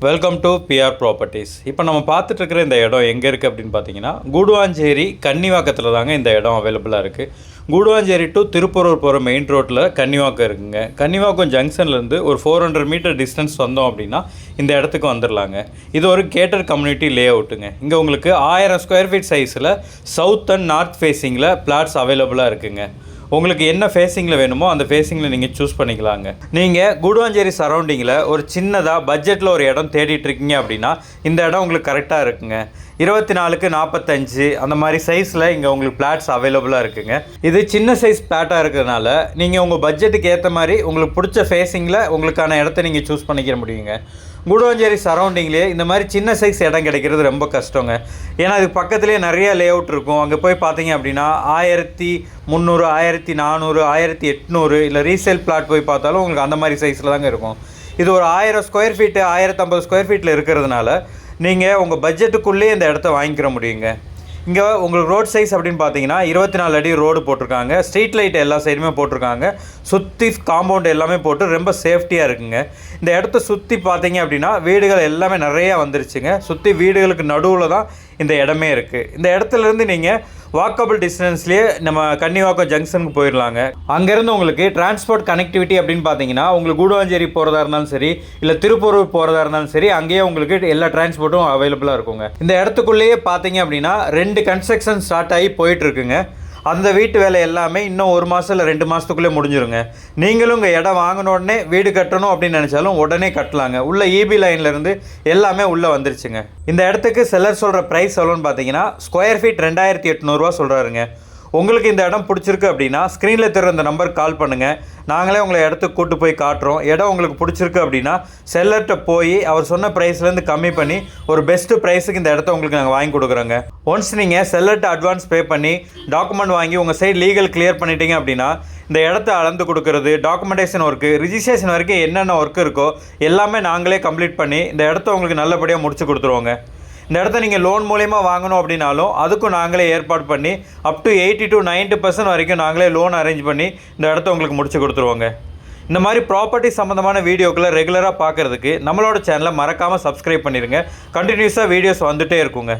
Welcome to PR properties. இப்போ நம்ம பார்த்துட்டு இருக்கிற இந்த இடம் எங்கே இருக்குது அப்படின்னு பார்த்தீங்கன்னா, கூடுவாஞ்சேரி கன்னிவாக்கத்தில் தாங்க இந்த இடம் அவைலபிளாக இருக்குது. கூடுவாஞ்சேரி டு திருப்பூரூர் போகிற மெயின் ரோட்டில் கன்னிவாக்கம் இருக்குங்க. கன்னிவாக்கம் ஜங்ஷன்லேருந்து ஒரு 400 மீட்டர் டிஸ்டன்ஸ் வந்தோம் அப்படின்னா இந்த இடத்துக்கு வந்துடலாங்க. இது ஒரு கேட்டட் கம்யூனிட்டி லே அவுட்டுங்க. இங்கே உங்களுக்கு 1000 ஸ்கொயர் ஃபீட் சைஸில் சவுத் அண்ட் நார்த் ஃபேஸிங்கில் பிளாட்ஸ் அவைலபிளாக இருக்குங்க. உங்களுக்கு என்ன ஃபேஸிங்கில் வேணுமோ அந்த ஃபேஸிங்கில் நீங்கள் சூஸ் பண்ணிக்கலாங்க. நீங்கள் கூடுவாஞ்சேரி சரௌண்டிங்கில் ஒரு சின்னதாக பட்ஜெட்டில் ஒரு இடம் தேடிட்டுருக்கீங்க அப்படின்னா இந்த இடம் உங்களுக்கு கரெக்டாக இருக்குங்க. 24க்கு 45 அந்த மாதிரி சைஸில் இங்கே உங்களுக்கு பிளாட்ஸ் அவைலபிளாக இருக்குங்க. இது சின்ன சைஸ் பிளாட்டாக இருக்கிறதுனால நீங்கள் உங்கள் பட்ஜெட்டுக்கு ஏற்ற மாதிரி உங்களுக்கு பிடிச்ச ஃபேஸிங்கில் உங்களுக்கான இடத்த நீங்கள் சூஸ் பண்ணிக்க முடியுங்க. கூடுவாஞ்சேரி சரௌண்டிங்லேயே இந்த மாதிரி சின்ன சைஸ் இடம் கிடைக்கிறது ரொம்ப கஷ்டங்க. ஏன்னா அதுக்கு பக்கத்துலேயே நிறைய லே அவுட் இருக்கும். அங்கே போய் பார்த்தீங்க அப்படின்னா 1300, 1400, 1800 இல்லை ரீசேல் பிளாட் போய் பார்த்தாலும் உங்களுக்கு அந்த மாதிரி சைஸில் தாங்க இருக்கும். இது ஒரு 1000 ஸ்கொயர் ஃபீட்டு 1050 ஸ்கொயர் ஃபீட்டில் இருக்கிறதுனால நீங்கள் உங்கள் பட்ஜெட்டுக்குள்ளேயே இந்த இடத்த வாங்கிக்கிற முடியுங்க. இங்கே உங்களுக்கு ரோட் சைஸ் அப்படின்னு பார்த்தீங்கன்னா 24 அடி ரோடு போட்டிருக்காங்க. ஸ்ட்ரீட் லைட் எல்லா சைடுமே போட்டிருக்காங்க. சுற்றி காம்பவுண்ட் எல்லாமே போட்டு ரொம்ப சேஃப்டியாக இருக்குங்க. இந்த இடத்த சுற்றி பார்த்தீங்க அப்படின்னா வீடுகள் எல்லாமே நிறையா வந்துருச்சுங்க. சுற்றி வீடுகளுக்கு நடுவில் தான் இந்த இடமே இருக்குது. இந்த இடத்துலேருந்து நீங்கள் வாக்கபிள் டிஸ்டன்ஸ்லேயே நம்ம கன்னிவாக்கம் ஜங்ஷனுக்கு போயிடலாங்க. அங்கேருந்து உங்களுக்கு டிரான்ஸ்போர்ட் கனெக்டிவிட்டி அப்படின்னு பார்த்தீங்கன்னா உங்களுக்கு கூடுவாஞ்சேரி போகிறதா இருந்தாலும் சரி இல்லை திருப்பூரூர் போகிறதா இருந்தாலும் சரி அங்கேயே உங்களுக்கு எல்லா டிரான்ஸ்போர்ட்டும் அவைலபிளாக இருக்குங்க. இந்த இடத்துக்குள்ளேயே பார்த்தீங்க அப்படின்னா 2 கன்ஸ்ட்ரக்ஷன் ஸ்டார்ட் ஆகி போயிட்டுருக்குங்க. அந்த வீட்டு வேலை எல்லாமே இன்னும் 1 மாதம் இல்லை 2 மாதத்துக்குள்ளே முடிஞ்சிருங்க. நீங்களும் உங்கள் இடம் வாங்கின உடனே வீடு கட்டணும் அப்படின்னு நினச்சாலும் உடனே கட்டலாங்க. உள்ள இபி லைன்லேருந்து எல்லாமே உள்ளே வந்துருச்சுங்க. இந்த இடத்துக்கு செல்லர் சொல்கிற ப்ரைஸ் எவ்வளோன்னு பார்த்தீங்கன்னா ஸ்கொயர் ஃபீட் 2800 சொல்கிறாருங்க. உங்களுக்கு இந்த இடம் பிடிச்சிருக்கு அப்படின்னா ஸ்க்ரீனில் தர இந்த நம்பருக்கு கால் பண்ணுங்கள். நாங்களே உங்களை இடத்துக்கு கூட்டு போய் காட்டுறோம். இடம் உங்களுக்கு பிடிச்சிருக்கு அப்படின்னா செல்லர்கிட்ட போய் அவர் சொன்ன ப்ரைஸ்லேருந்து கம்மி பண்ணி ஒரு பெஸ்ட்டு ப்ரைஸுக்கு இந்த இடத்த உங்களுக்கு நாங்கள் வாங்கி கொடுக்குறோங்க. ஒன்ஸ் நீங்கள் செல்லர்கிட்ட அட்வான்ஸ் பே பண்ணி டாக்குமெண்ட் வாங்கி உங்கள் சைடு லீகல் கிளியர் பண்ணிட்டீங்க அப்படின்னா இந்த இடத்த அளந்து கொடுக்குறது, டாக்குமெண்டேஷன் ஒர்க்கு, ரிஜிஸ்ட்ரேஷன் வரைக்கும் என்னென்ன ஒர்க் இருக்கோ எல்லாமே நாங்களே கம்ப்ளீட் பண்ணி இந்த இடத்த உங்களுக்கு நல்லபடியாக முடிச்சு கொடுத்துருவோங்க. இந்த இடத்த நீங்கள் லோன் மூலயமா வாங்கணும் அப்படின்னாலும் அதுக்கும் நாங்களே ஏற்பாடு பண்ணி அப் டு 80 to 90% வரைக்கும் நாங்களே லோன் அரேஞ்ச் பண்ணி இந்த இடத்த உங்களுக்கு முடிச்சு கொடுத்துருவோங்க. இந்த மாதிரி ப்ராப்பர்ட்டி சம்மந்தமான வீடியோக்களை ரெகுலராக பார்க்குறதுக்கு நம்மளோட சேனலை மறக்காமல் சப்ஸ்கிரைப் பண்ணிடுங்க. கண்டினியூஸாக வீடியோஸ் வந்துகிட்டே இருக்குங்க.